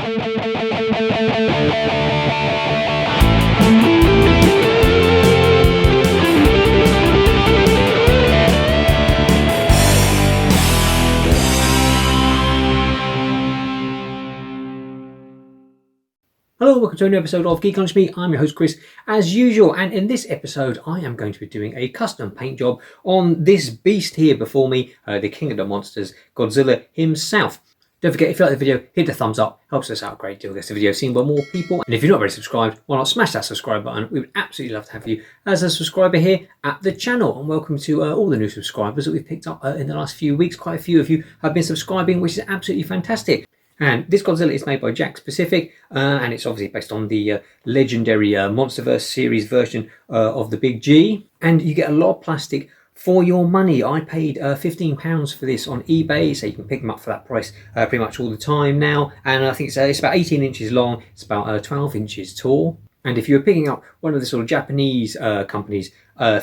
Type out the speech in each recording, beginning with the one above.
Hello, welcome to a new episode of Geek Lunch Me. I'm your host Chris, as usual, and in this episode I am going to be doing a custom paint job on this beast here before me, the King of the Monsters, Godzilla himself. Don't forget, if you like the video, hit the thumbs up, helps us out a great deal, gets the video seen by more people, and if you're not already subscribed, why not smash that subscribe button. We would absolutely love to have you as a subscriber here at the channel, and welcome to all the new subscribers that we've picked up in the last few weeks. Quite a few of you have been subscribing, which is absolutely fantastic. And this Godzilla is made by Jakks Pacific, and it's obviously based on the legendary Monsterverse series version of the Big G. And you get a lot of plastic for your money. I paid £15 for this on eBay, so you can pick them up for that price pretty much all the time now. And I think it's about 18 inches long, it's about 12 inches tall. And if you're picking up one of the sort of Japanese companies'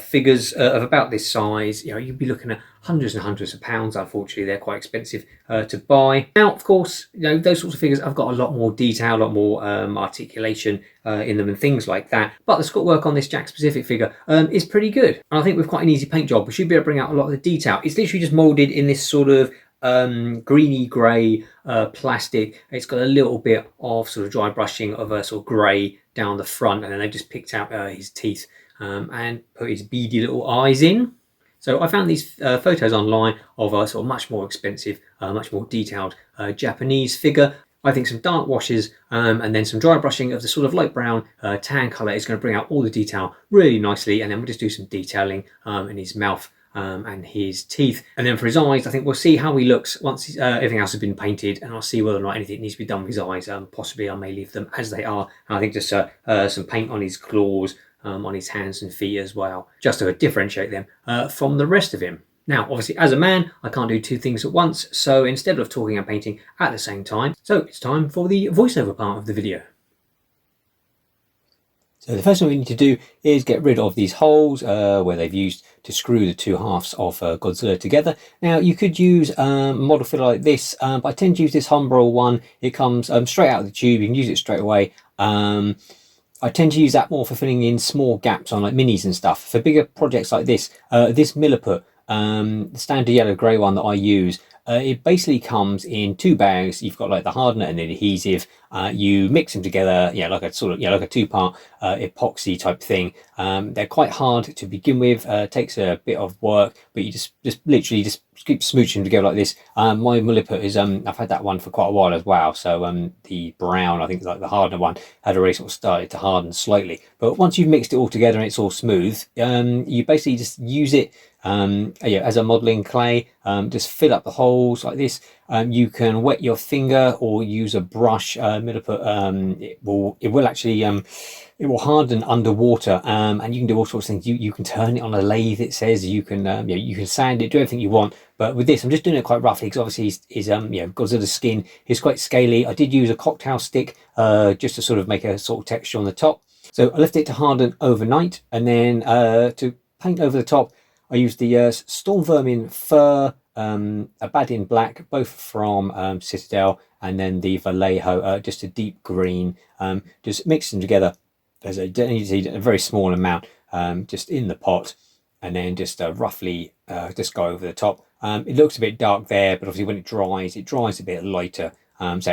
figures of about this size, you know, you'd be looking at hundreds and hundreds of pounds. Unfortunately, they're quite expensive to buy. Now, of course, you know, those sorts of figures have got a lot more detail, a lot more articulation in them and things like that. But the sculpt work on this Jakks Pacific figure is pretty good. And I think with quite an easy paint job, we should be able to bring out a lot of the detail. It's literally just molded in this sort of greeny grey plastic. It's got a little bit of sort of dry brushing of a sort of grey down the front, and then they've just picked out his teeth and put his beady little eyes in. So I found these photos online of a sort of much more expensive, much more detailed Japanese figure. I think some dark washes and then some dry brushing of the sort of light brown tan colour is going to bring out all the detail really nicely, and then we'll just do some detailing in his mouth and his teeth. And then for his eyes, I think we'll see how he looks once everything else has been painted, and I'll see whether or not anything needs to be done with his eyes. Possibly I may leave them as they are, and I think just some paint on his claws, on his hands and feet as well, just to differentiate them from the rest of him. Now, obviously, as a man, I can't do two things at once, so instead of talking and painting at the same time, so it's time for the voiceover part of the video. So the first thing we need to do is get rid of these holes where they've used to screw the two halves of Godzilla together. Now you could use a model filler like this, but I tend to use this Humbrol one. It comes straight out of the tube, you can use it straight away. I tend to use that more for filling in small gaps on like minis and stuff. For bigger projects like this, this Milliput, the standard yellow grey one that I use, it basically comes in two bags. You've got like the hardener and the adhesive. You mix them together, yeah, like a sort of, yeah, like a two-part epoxy type thing. They're quite hard to begin with. Takes a bit of work, but you just literally just keep smooching them together like this. My Milliput is I've had that one for quite a while as well. So the brown, I think like the hardener one, had already sort of started to harden slightly. But once you've mixed it all together and it's all smooth, you basically just use it yeah, as a modelling clay. Just fill up the holes like this. You can wet your finger or use a brush. Milliput, it will actually it will harden underwater, and you can do all sorts of things. You can turn it on a lathe. It says you can you can sand it, do everything you want. But with this, I'm just doing it quite roughly because obviously his Godzilla's skin is quite scaly. I did use a cocktail stick just to sort of make a sort of texture on the top. So I left it to harden overnight, and then to paint over the top, I used the Storm Vermin Fur Abadin Black, both from Citadel, and then the Vallejo, just a deep green. Just mix them together. There's a very small amount just in the pot, and then just roughly just go over the top. It looks a bit dark there, but obviously when it dries a bit lighter. And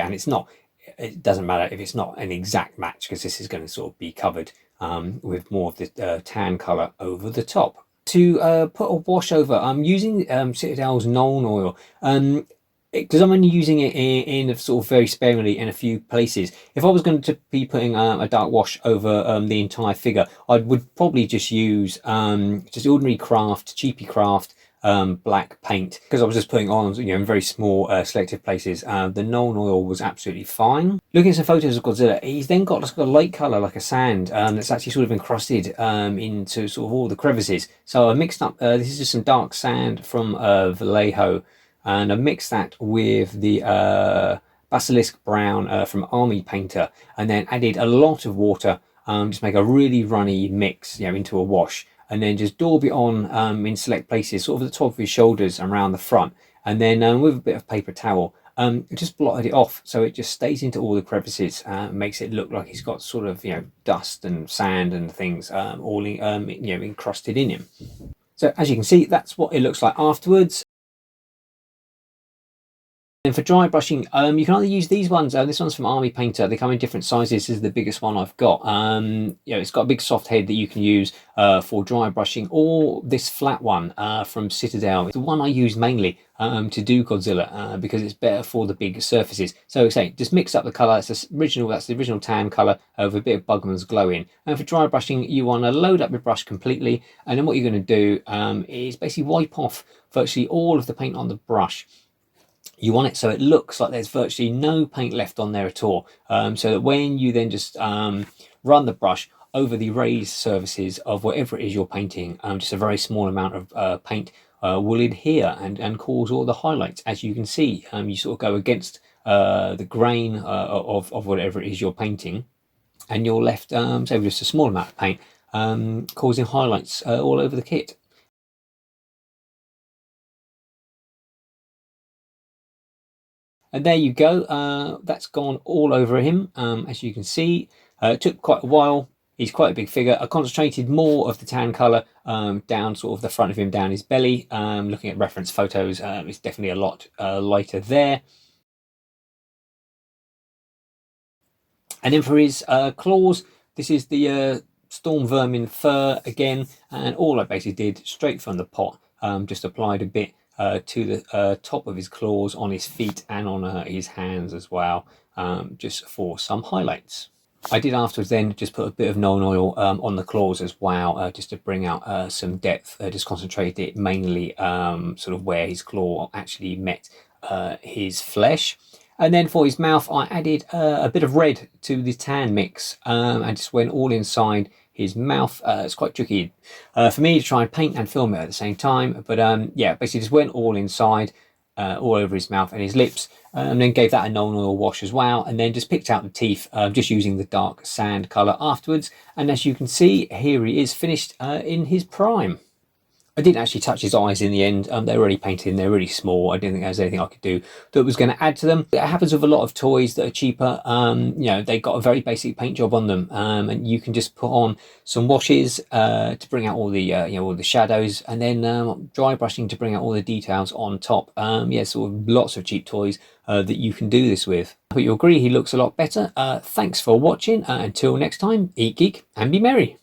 it doesn't matter if it's not an exact match, because this is going to sort of be covered with more of the tan colour over the top. To put a wash over, I'm using Citadel's Nuln oil because I'm only using it in sort of very sparingly in a few places. If I was going to be putting a dark wash over the entire figure, I would probably just use just ordinary craft, cheapy craft black paint, because I was just putting on in very small selective places. The Nuln oil was absolutely fine. Looking at some photos of Godzilla, he's then got a light colour like a sand that's actually sort of encrusted into sort of all the crevices. So I mixed up, this is just some dark sand from Vallejo, and I mixed that with the Basilisk Brown from Army Painter, and then added a lot of water, just make a really runny mix into a wash. And then just daub it on in select places, sort of at the top of his shoulders and around the front. And then with a bit of paper towel, just blotted it off so it just stays into all the crevices, makes it look like he's got sort of, you know, dust and sand and things all you know, encrusted in him. So as you can see, that's what it looks like afterwards. And for dry brushing, you can either use these ones. This one's from Army Painter. They come in different sizes. This is the biggest one I've got. You know, it's got a big soft head that you can use for dry brushing, or this flat one from Citadel. It's the one I use mainly to do Godzilla because it's better for the big surfaces. So say, just mix up the colour. It's the original tan colour with a bit of Bugman's glow in. And for dry brushing, you want to load up your brush completely, and then what you're going to do is basically wipe off virtually all of the paint on the brush. You want it so it looks like there's virtually no paint left on there at all, so that when you then just run the brush over the raised surfaces of whatever it is you're painting, just a very small amount of paint will adhere and cause all the highlights. As you can see, you sort of go against the grain of whatever it is you're painting, and you're left, say, with just a small amount of paint, causing highlights all over the kit. And there you go, that's gone all over him. As you can see, it took quite a while. He's quite a big figure. I concentrated more of the tan colour down sort of the front of him, down his belly. Looking at reference photos, it's definitely a lot lighter there. And then for his claws, this is the storm vermin fur again, and all I basically did straight from the pot, just applied a bit to the top of his claws, on his feet and on his hands as well, just for some highlights. I did afterwards then just put a bit of Nuln Oil on the claws as well, just to bring out some depth, just concentrate it mainly sort of where his claw actually met his flesh. And then for his mouth, I added a bit of red to the tan mix, and just went all inside his mouth. It's quite tricky for me to try and paint and film it at the same time, but yeah, basically just went all inside, all over his mouth and his lips, and then gave that a Nuln Oil wash as well, and then just picked out the teeth, just using the dark sand colour afterwards. And as you can see, here he is finished in his prime. I didn't actually touch his eyes in the end. They're already painted and they're really small. I didn't think there was anything I could do that was going to add to them. It happens with a lot of toys that are cheaper. You know, they got a very basic paint job on them, and you can just put on some washes to bring out all the you know, all the shadows, and then dry brushing to bring out all the details on top. Yeah, sort of lots of cheap toys that you can do this with. But you'll agree he looks a lot better. Thanks for watching. Until next time, eat, geek, and be merry.